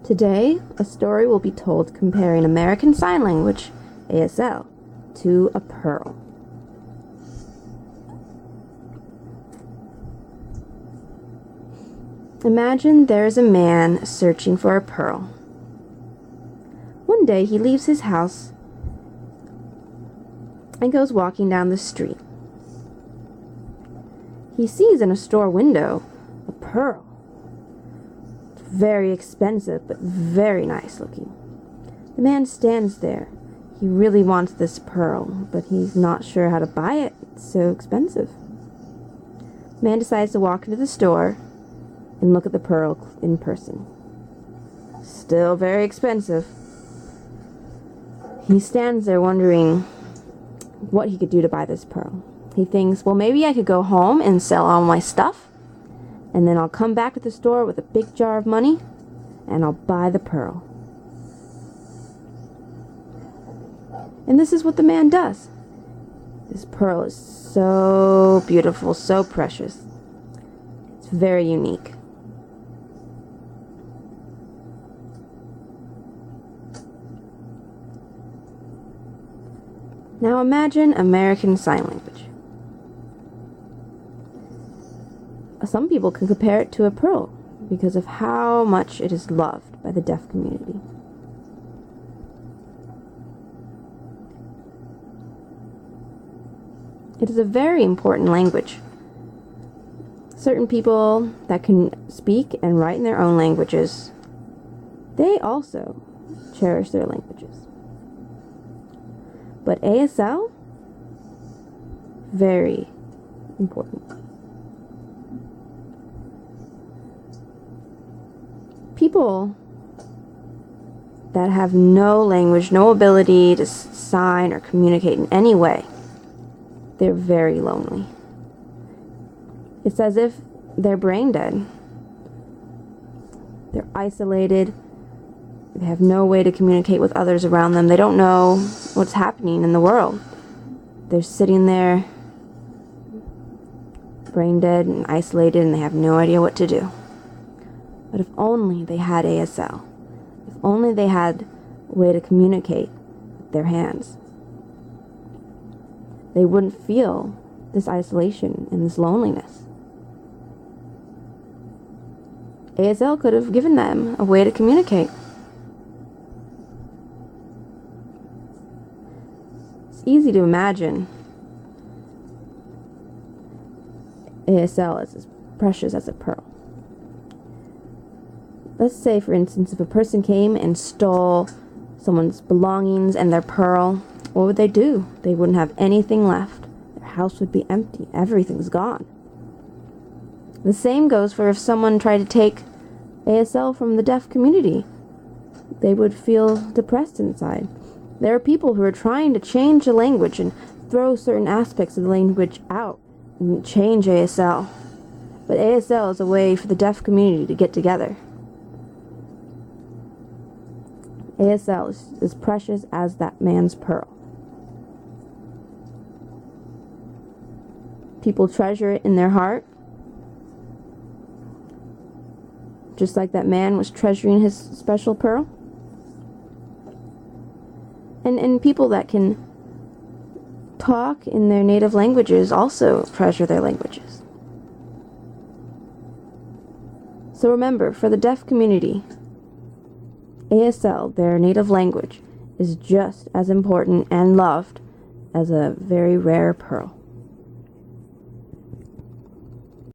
Today, a story will be told comparing American Sign Language, ASL, to a pearl. Imagine there's a man searching for a pearl. One day he leaves his house and goes walking down the street. He sees in a store window a pearl. It's very expensive, but very nice looking. The man stands there. He really wants this pearl, but he's not sure how to buy it. It's so expensive. The man decides to walk into the store and look at the pearl in person. Still very expensive. He stands there wondering what he could do to buy this pearl. He thinks, well, maybe I could go home and sell all my stuff, and then I'll come back to the store with a big jar of money, and I'll buy the pearl. And this is what the man does. This pearl is so beautiful, so precious. It's very unique. Now imagine American Sign Language. Some people can compare it to a pearl because of how much it is loved by the deaf community. It is a very important language. Certain people that can speak and write in their own languages, they also cherish their languages. But ASL, very important. People that have no language, no ability to sign or communicate in any way, they're very lonely. It's as if they're brain dead. They're isolated. They have no way to communicate with others around them. They don't know what's happening in the world. They're sitting there, brain dead and isolated, and they have no idea what to do. But if only they had ASL. If only they had a way to communicate with their hands, they wouldn't feel this isolation and this loneliness. ASL could have given them a way to communicate. Easy to imagine ASL is as precious as a pearl. Let's say, for instance, if a person came and stole someone's belongings and their pearl, what would they do? They wouldn't have anything left. Their house would be empty. Everything's gone. The same goes for if someone tried to take ASL from the deaf community. They would feel depressed inside. There are people who are trying to change the language and throw certain aspects of the language out and change ASL. But ASL is a way for the deaf community to get together. ASL is as precious as that man's pearl. People treasure it in their heart, just like that man was treasuring his special pearl. And people that can talk in their native languages also treasure their languages. So remember, for the deaf community, ASL, their native language, is just as important and loved as a very rare pearl.